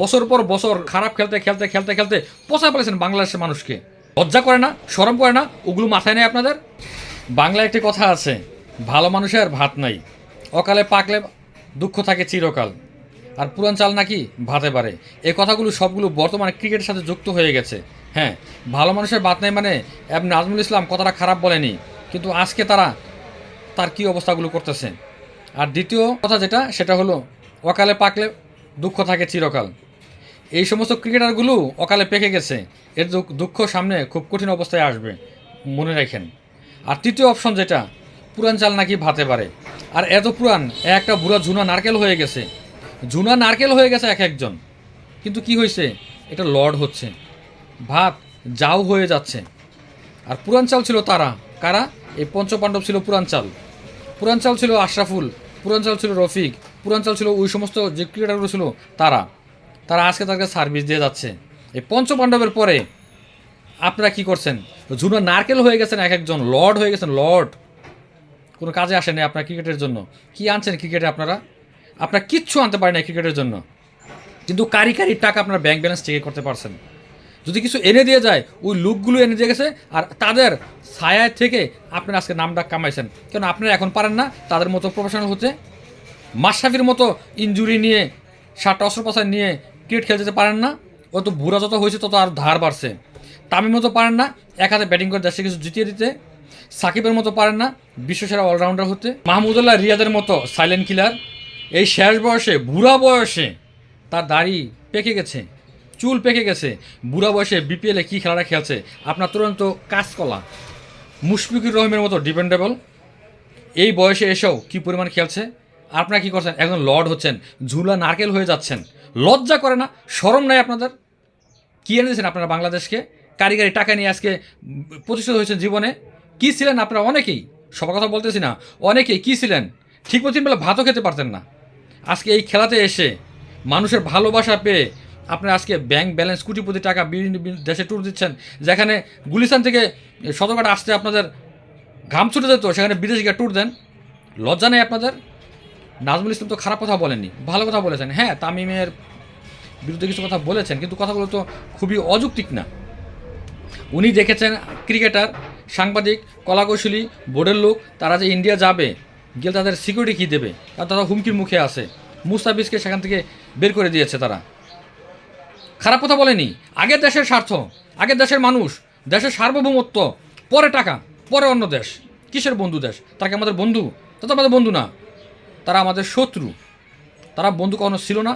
বছর পর বছর খারাপ খেলতে খেলতে খেলতে খেলতে পচা ফেলেছেন বাংলাদেশের মানুষকে। লজ্জা করে না, শরম করে না? ওগুলো মাথায় নেই আপনাদের? বাংলায় একটি কথা আছে, ভালো মানুষের ভাত নাই, অকালে পাকলে দুঃখ থাকে চিরকাল, আর পুরান চাল নাকি ভাতে পারে। এই কথাগুলো সবগুলো বর্তমানে ক্রিকেটের সাথে যুক্ত হয়ে গেছে। হ্যাঁ, ভালো মানুষের ভাত নাই মানে নাজমুল ইসলাম কথাটা খারাপ বলেনি, কিন্তু আজকে তার কী অবস্থাগুলো করতেছে। আর দ্বিতীয় কথা সেটা হলো অকালে পাকলে দুঃখ থাকে চিরকাল। এই সমস্ত ক্রিকেটারগুলো অকালে পেকে গেছে, এর দুঃখ সামনে খুব কঠিন অবস্থায় আসবে, মনে রাখেন। আর তৃতীয় অপশন পুরান চাল নাকি ভাতে পারে, আর এত পুরান একটা বুড়া ঝুনা নারকেল হয়ে গেছে, ঝুনা নারকেল হয়ে গেছে এক একজন। কিন্তু কি হয়েছে, এটা লর্ড হচ্ছে, ভাত যাও হয়ে যাচ্ছে। আর পুরান চাল ছিল তারা কারা? এই পঞ্চপাণ্ডব ছিল পুরান চাল। পুরান চাল ছিল আশরাফুল, পুরান চাল ছিল রফিক, পুরান চাল ছিল ওই সমস্ত যে ক্রিকেটারগুলো ছিল তারা আজকে তাদেরকে সার্ভিস দিয়ে যাচ্ছে। এই পঞ্চপাণ্ডবের পরে আপনারা কি করছেন? ঝুনা নারকেল হয়ে গেছেন, এক একজন লর্ড হয়ে গেছেন, লর্ড। কোনো কাজে আসেনি আপনার ক্রিকেটের জন্য। কি আনছেন ক্রিকেটে আপনারা কিচ্ছু আনতে পারেন না ক্রিকেটের জন্য, কিন্তু কারি টাকা আপনার ব্যাংক ব্যালেন্স চেক করতে পারছেন। যদি কিছু এনে দিয়ে যায়, ওই লোকগুলো এনে দিয়ে গেছে, আর তাদের ছায়ায় থেকে আপনারা আজকে নামডাক কামাইছেন। কেন আপনারা এখন পারেন না তাদের মতো প্রফেশনাল হতে? মাশরাফির মতো ইনজুরি নিয়ে 7টা অস্ত্রোপচার নিয়ে ক্রিকেট খেলতে যেতে পারেন না? ও তো বুড়া যত হয়েছে তত আর ধার বাড়ছে। তামিমের মতো পারেন না এক হাতে ব্যাটিং করে দেশে কিছু জিতিয়ে দিতে? সাকিবের মতো পারেন না বিশ্বসেরা অলরাউন্ডার হতে? মাহমুদুল্লাহ রিয়াদের মতো সাইলেন্ট কিলার এই শেষ বয়সে, বুড়া বয়সে তার দাড়ি পেকে গেছে, চুল পেকে গেছে, বুড়া বয়সে বিপিএলে কী খেলাটা খেলছে। আপনার তুরন্ত কাজকলা মুশফিকুর রহিমের মতো ডিপেন্ডেবল এই বয়সে এসেও কী পরিমাণ খেলছে। আপনারা কী করছেন? এখন লর্ড হচ্ছেন, ঝুলা নারকেল হয়ে যাচ্ছেন। লজ্জা করে না, শরম নাই আপনাদের? কী এনে দিয়েছেন আপনারা বাংলাদেশকে? কারিগরি টাকা নিয়ে আজকে প্রতিষ্ঠিত হয়েছেন জীবনে। কী ছিলেন আপনারা? অনেকেই, সবার কথা বলতেছি না, অনেকেই কী ছিলেন? ঠিক মতো বেলা ভাতও খেতে পারতেন না। আজকে এই খেলাতে এসে মানুষের ভালোবাসা পেয়ে আপনারা আজকে ব্যাংক ব্যালেন্স কোটি টাকা বিভিন্ন দেশে ট্যুর দিচ্ছেন। যেখানে গুলিস্তান থেকে সদরঘাট আসতে আপনাদের ঘাম ছুটে যেত, সেখানে বিদেশে গিয়ে ট্যুর দেন। লজ্জা নেই আপনাদের? নাজমুল ইসলাম তো খারাপ কথা বলেননি, ভালো কথা বলেছেন। হ্যাঁ, তামিমের বিরুদ্ধে কিছু কথা বলেছেন, কিন্তু কথাগুলো তো খুবই অযৌক্তিক না। উনি দেখেছেন ক্রিকেটার, সাংবাদিক, কলাকৌশলী, বোর্ডের লোক, তারা যে ইন্ডিয়া যাবে গেলে তাদের সিকিউরিটি কী দেবে, কারণ তারা হুমকির মুখে আছে। মুস্তাফিজকে সেখান থেকে বের করে দিয়েছে তারা। খারাপ কথা বলেনি। আগে দেশের স্বার্থ, আগে দেশের মানুষ, দেশের সার্বভৌমত্ব, পরে টাকা, পরে অন্য দেশ। কিসের বন্ধু দেশ? তারা কি আমাদের বন্ধু? তা তো আমাদের বন্ধু না, তারা আমাদের শত্রু। তারা বন্ধু কখনো ছিল না,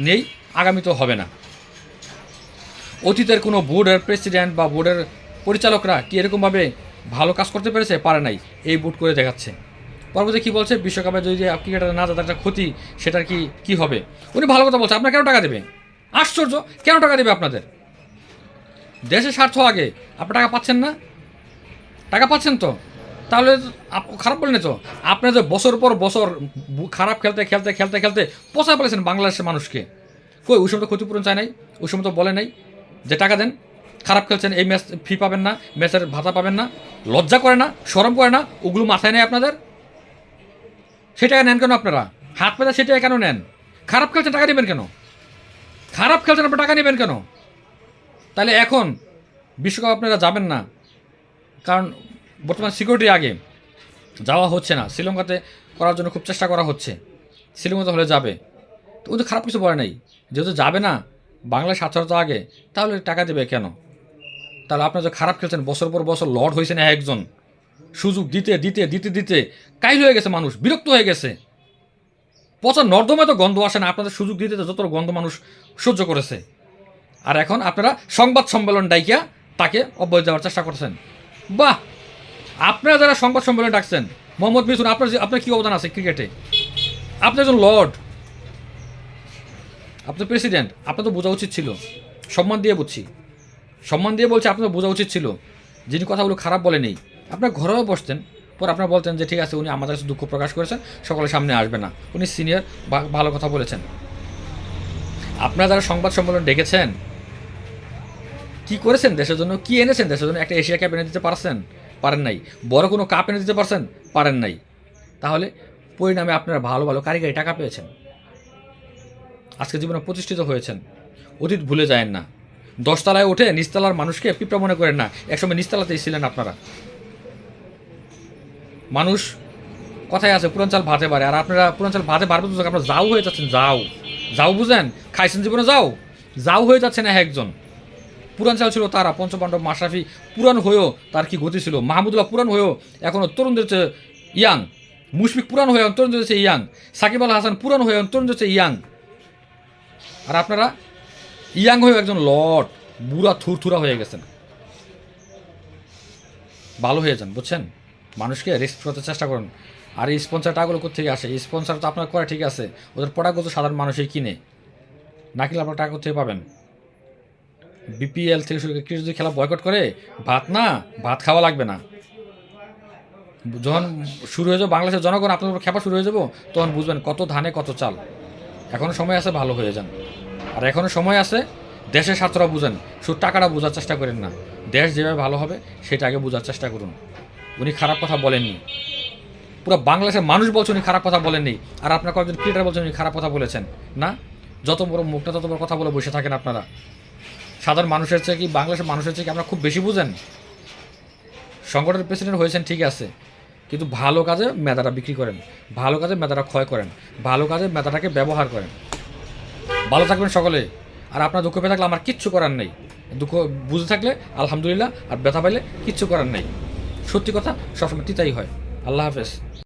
নেই, আগামীতেও হবে না। অতীতের কোনো বোর্ডের প্রেসিডেন্ট বা বোর্ডের পরিচালকরা কি এরকমভাবে ভালো কাজ করতে পেরেছে? পারে নাই। এই বোর্ড করে দেখাচ্ছে। পরবর্তী কী বলছে? বিশ্বকাপে যদি ক্রিকেটার না যায়, একটা ক্ষতি, সেটার কি হবে? উনি ভালো কথা বলছে। আপনার কেন টাকা দেবে? আশ্চর্য, কেন টাকা দেবে আপনাদের? দেশের স্বার্থ আগে। আপনার টাকা পাচ্ছেন না? টাকা পাচ্ছেন তো, তাহলে খারাপ বলেন তো। আপনারা যে বছর পর বছর খারাপ খেলতে খেলতে খেলতে খেলতে পচা ফেলেছেন বাংলাদেশের মানুষকে। কই ওই সময় তো ক্ষতিপূরণ চায় নাই, ওই সময় তো বলে নাই যে টাকা দেন, খারাপ খেলছেন এই ম্যাচ ফি পাবেন না, ম্যাচের ভাতা পাবেন না। লজ্জা করে না, শরম করে না? ওগুলো মাথায় নেই আপনাদের? সেই টাকা নেন কেন আপনারা? হাত পেতে সেই টাকা কেন নেন? খারাপ খেলছেন, টাকা নেবেন কেন? খারাপ খেলছেন, আপনারা টাকা নেবেন কেন? তাহলে এখন বিশ্বকাপ আপনারা যাবেন না, কারণ বর্তমান সিকিউরিটি আগে যাওয়া হচ্ছে না। শ্রীলঙ্কাতে করার জন্য খুব চেষ্টা করা হচ্ছে, শ্রীলঙ্কাতে হলে যাবে। তো ও তো খারাপ কিছু বলে নাই, যেহেতু যাবে না বাংলায় স্বাক্ষরতা আগে, তাহলে টাকা দেবে কেন? তাহলে আপনারা যে খারাপ খেলছেন, বছর পর বছর লর্ড হয়েছেন একজন, সুযোগ দিতে দিতে দিতে দিতে কাইল হয়ে গেছে মানুষ, বিরক্ত হয়ে গেছে। পচা নর্দমায় তো গন্ধ আসে না, আপনাদের সুযোগ দিতে যত গন্ধ মানুষ সহ্য করেছে। আর এখন আপনারা সংবাদ সম্মেলন ডাইকিয়া তাকে অব্যাহত দেওয়ার চেষ্টা করছেন। বাহ! আপনারা যারা সংবাদ সম্মেলন ডাকছেন, মোহাম্মদ মিথুন, আপনার কী অবদান আছে ক্রিকেটে? আপনি একজন লর্ড, আপনি প্রেসিডেন্ট, আপনার তো বোঝা উচিত ছিল। সম্মান দিয়ে বলছি, আপনার বোঝা উচিত ছিল যিনি কথাগুলো খারাপ বলে নেই। আপনার ঘরেও বসতেন, পর আপনারা বলতেন যে ঠিক আছে, উনি আমাদের কাছে দুঃখ প্রকাশ করেছেন, সকলের সামনে আসবে না, উনি সিনিয়র, ভালো কথা বলেছেন। আপনারা যারা সংবাদ সম্মেলন ডেকেছেন, কি করেছেন দেশের জন্য? কি এনেছেন দেশের জন্য? একটা এশিয়া কাপ এনে দিতে পারেন নাই। বড় কোনো কাপ এনে দিতে পারেন নাই। তাহলে পরিণামে আপনারা ভালো ভালো কারিগরি টাকা পেয়েছেন, আজকে জীবনে প্রতিষ্ঠিত হয়েছেন। অতীত ভুলে যায়েন না। 10 তলায় ওঠে নিচতলার মানুষকে পিঁপড়া মনে করেন না, একসময় নিচতলাতেই ছিলেন আপনারা। মানুষ কথায় আছে পুরান চাল ভাতে বাড়ে, আর আপনারা পুরান চাল ভাতে বাড়বে তো আপনারা যাও হয়ে যাচ্ছেন। যাও যাও বুঝেন, খাইছেন জীবনে যাও, যাও হয়ে যাচ্ছে না একজন। পুরান চাল ছিল তারা, পঞ্চপাণ্ডব মাশরাফি পুরান হয়েও তার কি গতি ছিল, মাহমুদুল্লাহ পুরান হয়েও এখনও তরুণদের চেয়ে ইয়াং, মুশফিক পুরান হয়ে তরুণদের চেয়ে ইয়াং, সাকিব আল হাসান পুরান হয়ে তরুণদের চেয়ে ইয়াং। আর আপনারা ইয়াং হয়েও একজন লট বুড়া থুরথুরা হয়ে গেছেন। ভালো হয়ে যান বুঝছেন, মানুষকে রেস্ট করতে চেষ্টা করুন। আর এই স্পন্সার টাকাগুলো কোথেকে আসে? এই স্পন্সার তো আপনার করে ঠিক আছে, ওদের প্রোডাক্টগুলো তো সাধারণ মানুষই কিনে, না কিনলে আপনার টাকা কোথেকে পাবেন? বিপিএল থেকে শুরু করে ক্রিকেট যদি খেলা বয়কট করে, ভাত খাওয়া লাগবে না। যখন শুরু হয়ে যাবো বাংলাদেশের জনগণ আপনার উপর খেপা শুরু হয়ে যাবো, তখন বুঝবেন কত ধানে কত চাল। এখনও সময় আছে, ভালো হয়ে যান। আর এখনও সময় আছে, দেশের স্বার্থটা বুঝেন, শুধু টাকাটা বোঝার চেষ্টা করেন না। দেশ যেভাবে ভালো হবে সেটা আগে বোঝার চেষ্টা করুন। উনি খারাপ কথা বলেননি, পুরো বাংলাদেশের মানুষ বলছে উনি খারাপ কথা বলেননি। আর আপনার কয়েকজন ক্রিকেটার বলছেন উনি খারাপ কথা বলেছেন না। যত বড় মুখটা তত বড় কথা বলে বসে থাকেন আপনারা। সাধারণ মানুষের চেয়ে কি বাংলাদেশের মানুষের চেয়ে কি আপনারা খুব বেশি বুঝেন? সংগঠনের প্রেসিডেন্ট হয়েছেন ঠিক আছে, কিন্তু ভালো কাজে মেধাটা বিক্রি করেন, ভালো কাজে মেধাটা ক্ষয় করেন, ভালো কাজে মেধাটাকে ব্যবহার করেন। ভালো থাকবেন সকলে। আর আপনার দুঃখ পেয়ে থাকলে আমার কিচ্ছু করার নেই, দুঃখ বুঝে থাকলে আলহামদুলিল্লাহ, আর ব্যথা পাইলে কিচ্ছু করার নেই। সত্যি কথা সবসময় তিতাই হয়। আল্লাহ হাফেজ।